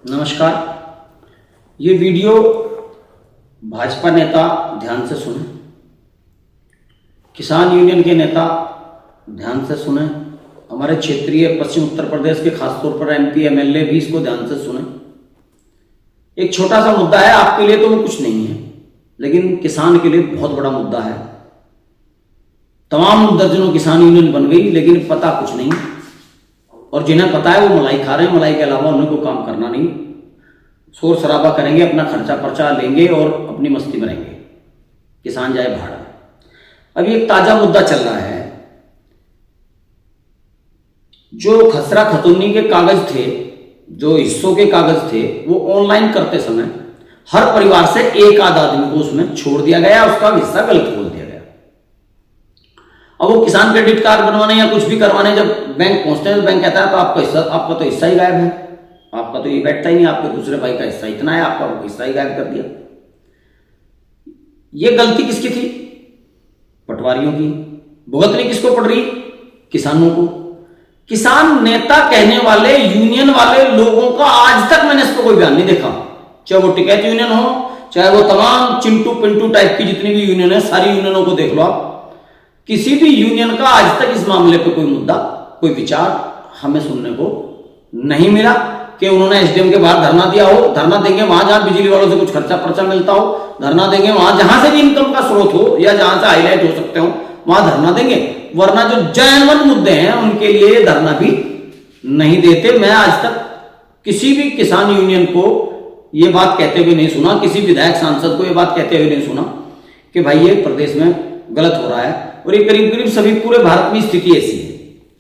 नमस्कार। ये वीडियो भाजपा नेता ध्यान से सुने, किसान यूनियन के नेता ध्यान से सुने, हमारे क्षेत्रीय पश्चिम उत्तर प्रदेश के खासतौर पर एमपी एमएलए भी इसको ध्यान से सुने। एक छोटा सा मुद्दा है, आपके लिए तो वो कुछ नहीं है, लेकिन किसान के लिए बहुत बड़ा मुद्दा है। तमाम दर्जनों किसान यूनियन बन गई, लेकिन पता कुछ नहीं, और जिन्हें पता है वो मलाई खा रहे हैं। मलाई के अलावा उन्हें कोई काम करना नहीं, शोर शराबा करेंगे, अपना खर्चा पर्चा लेंगे और अपनी मस्ती में रहेंगे। किसान जाए भाड़। अभी एक ताजा मुद्दा चल रहा है, जो खसरा खतौनी के कागज थे, जो हिस्सों के कागज थे, वो ऑनलाइन करते समय हर परिवार से एक आध आदमी को उसमें छोड़ दिया गया, उसका हिस्सा गलत खोल दिया गया। अब वो किसान क्रेडिट कार्ड बनवाने या कुछ भी करवाने जब बैंक पहुंचते हैं तो बैंक कहता है तो आपका तो हिस्सा ही गायब है, आपका तो ये बैठता ही नहीं, आपके दूसरे भाई का हिस्सा इतना है, आपका हिस्सा ही गायब कर दिया। ये गलती किसकी थी? पटवारियों की। भुगतनी किसको पड़ रही? किसानों को। किसान नेता कहने वाले यूनियन वाले लोगों का आज तक मैंने इस पर कोई बयान नहीं देखा, चाहे वो टिकैत यूनियन हो, चाहे वो तमाम चिंटू पिंटू टाइप की जितनी भी यूनियन है, सारी यूनियनों को देख लो आप। किसी भी यूनियन का आज तक इस मामले पर कोई मुद्दा, कोई विचार हमें सुनने को नहीं मिला कि उन्होंने एसडीएम के बाहर धरना दिया हो। धरना देंगे वहां जहां बिजली वालों से कुछ खर्चा पर्चा मिलता हो, धरना देंगे वहां जहां से भी इनकम का स्रोत हो या जहां से हाईलाइट हो सकते हो, वहां धरना देंगे। वरना जो जैनवन मुद्दे हैं उनके लिए धरना भी नहीं देते। मैं आज तक किसी भी किसान यूनियन को यह बात कहते हुए नहीं सुना, किसी विधायक सांसद को यह बात कहते हुए नहीं सुना कि भाई ये प्रदेश में गलत हो रहा है। और ये करीब करीब सभी पूरे भारत में स्थिति ऐसी है,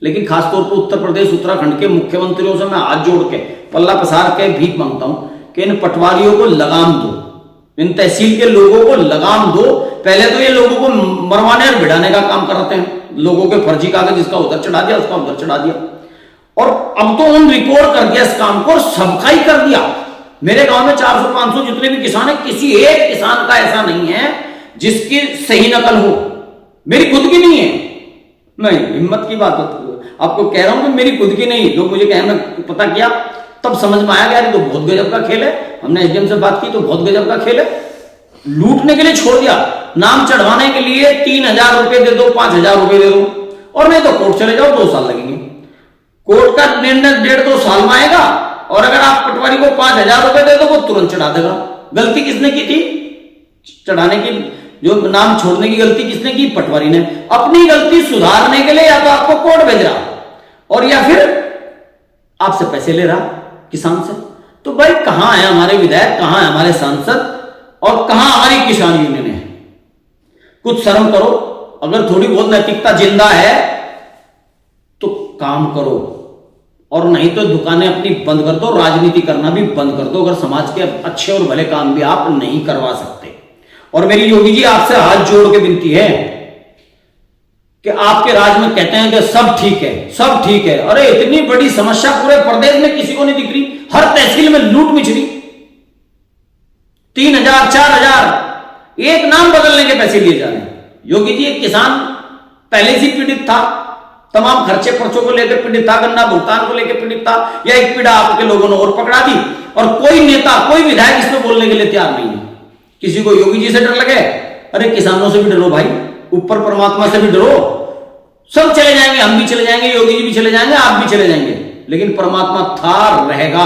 लेकिन खासतौर पर उत्तर प्रदेश उत्तराखंड के मुख्यमंत्रियों से मैं हाथ जोड़ के पल्ला पसार के भीख मांगता हूं कि इन पटवारियों को लगाम दो, इन तहसील के लोगों को लगाम दो। पहले तो ये लोगों को मरवाने और भिड़ाने का काम करते हैं, लोगों के फर्जी कागज इसका उधर चढ़ा दिया, उसका उधर चढ़ा दिया, और अब तो उन रिकॉर्ड कर दिया इस काम को और सबका ही कर दिया। मेरे गांव में 400-500 जितने भी किसान है, किसी एक किसान का ऐसा नहीं है जिसकी सही नकल हो। मेरी खुद की नहीं है, नहीं, हिम्मत की बात आपको कह रहा हूं कि मेरी खुद की नहीं। लोग मुझे कहना, पता किया तब समझ में आया कि तो बहुत गजब का खेल है। हमने एसडीएम से बात की तो बहुत गजब का खेल है, लूटने के लिए छोड़ दिया, नाम चढ़वाने के लिए 3000 रुपए दे दो, 5000 रुपए दे दो, और नहीं तो कोर्ट चले जाओ, 2 साल लगेंगे। कोर्ट का निर्णय 1.5-2 साल में आएगा, और अगर आप पटवारी को 5000 रुपए दे दो वो तुरंत चढ़ा देगा। गलती किसने की थी? चढ़ाने की, जो नाम छोड़ने की गलती किसने की? पटवारी ने। अपनी गलती सुधारने के लिए या तो आपको कोर्ट भेज रहा और या फिर आपसे पैसे ले रहा किसान से। तो भाई कहां है हमारे विधायक, कहां है हमारे सांसद, और कहां हमारी किसान यूनियन है? कुछ शर्म करो। अगर थोड़ी बहुत नैतिकता जिंदा है तो काम करो, और नहीं तो दुकानें अपनी बंद कर दो, राजनीति करना भी बंद कर दो, अगर समाज के अच्छे और भले काम भी आप नहीं करवा सकते। और मेरी योगी जी आपसे हाथ जोड़ के विनती है कि आपके राज में कहते हैं कि सब ठीक है, सब ठीक है। अरे इतनी बड़ी समस्या पूरे प्रदेश में किसी को नहीं दिख रही, हर तहसील में लूट मिचरी, 3000, 4000, एक नाम बदलने के पैसे लिए जा रहे हैं। योगी जी, एक किसान पहले से पीड़ित था, तमाम खर्चे पर्चों को लेकर पीड़ित था, गन्ना भुगतान को लेकर पीड़ित था, या एक पीड़ा आपके लोगों ने और पकड़ा दी, और कोई नेता, कोई विधायक इसमें बोलने के लिए तैयार नहीं है। किसी को योगी जी से डर लगे? अरे किसानों से भी डरो भाई, ऊपर परमात्मा से भी डरो। सब चले जाएंगे, हम भी चले जाएंगे, योगी जी भी चले जाएंगे, आप भी चले जाएंगे, लेकिन परमात्मा था, रहेगा,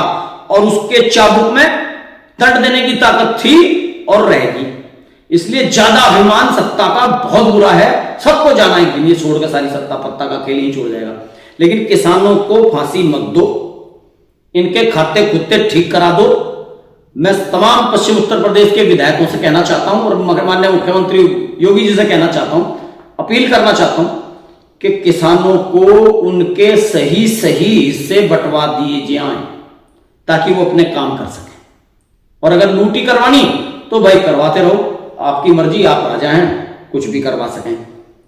और उसके चाबुक में दंड देने की ताकत थी और रहेगी। इसलिए ज्यादा अभिमान सत्ता का बहुत बुरा है, सबको जाना एक दिन, ये छोड़ के सारी सत्ता पत्ता का खेल ही छोड़ जाएगा। लेकिन किसानों को फांसी मत दो, इनके खाते खुदते ठीक करा दो। मैं तमाम पश्चिम उत्तर प्रदेश के विधायकों से कहना चाहता हूं, और माननीय मुख्यमंत्री योगी जी से कहना चाहता हूं, अपील करना चाहता हूं कि किसानों को उनके सही सही हिस्से बंटवा दिए जाएं, ताकि वो अपने काम कर सकें। और अगर लूटी करवानी तो भाई करवाते रहो, आपकी मर्जी, आप राजा हैं, कुछ भी करवा सकें।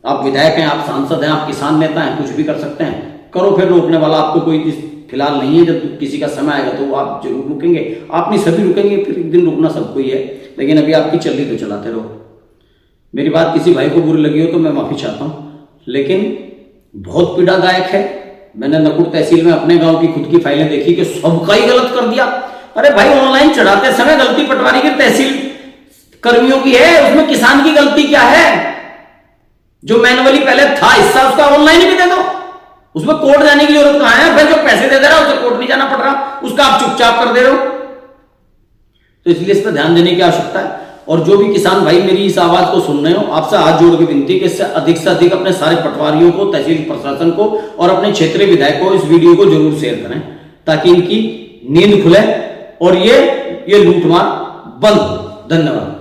आप विधायक हैं, आप सांसद हैं, आप किसान नेता हैं, कुछ भी कर सकते हैं, करो। फिर रोकने वाला आपको कोई फिलहाल नहीं है। जब किसी का समय आएगा तो आप जरूर रुकेंगे, आप नहीं सभी रुकेंगे, फिर एक दिन रुकना सबको ही है, लेकिन अभी आपकी चल रही तो चलाते रहो। मेरी बात किसी भाई को बुरी लगी हो तो मैं माफी चाहता हूं, लेकिन बहुत पीड़ादायक है। मैंने नकुड़ तहसील में अपने गांव की खुद की फाइलें देखी कि सबका ही गलत कर दिया। अरे भाई, ऑनलाइन चढ़ाते समय गलती पटवारी की तहसील कर्मियों की है, उसमें किसान की गलती क्या है? जो मैनुअली पहले था हिस्सा, उसका ऑनलाइन भी दे दो, उसमें कोर्ट जाने की जरूरत कहां है? फिर जो पैसे दे रहा है उसे कोर्ट नहीं जाना पड़ रहा, उसका आप चुपचाप कर दे रहे हो। तो इसलिए इस पर ध्यान देने की आवश्यकता है। और जो भी किसान भाई मेरी इस आवाज को सुन रहे हो, आपसे हाथ जोड़ के विनती कि इससे अधिक अपने सारे पटवारियों को, तहसील प्रशासन को और अपने क्षेत्रीय विधायक को इस वीडियो को जरूर शेयर करें, ताकि इनकी नींद खुले और ये लूटमार बंद हो। धन्यवाद।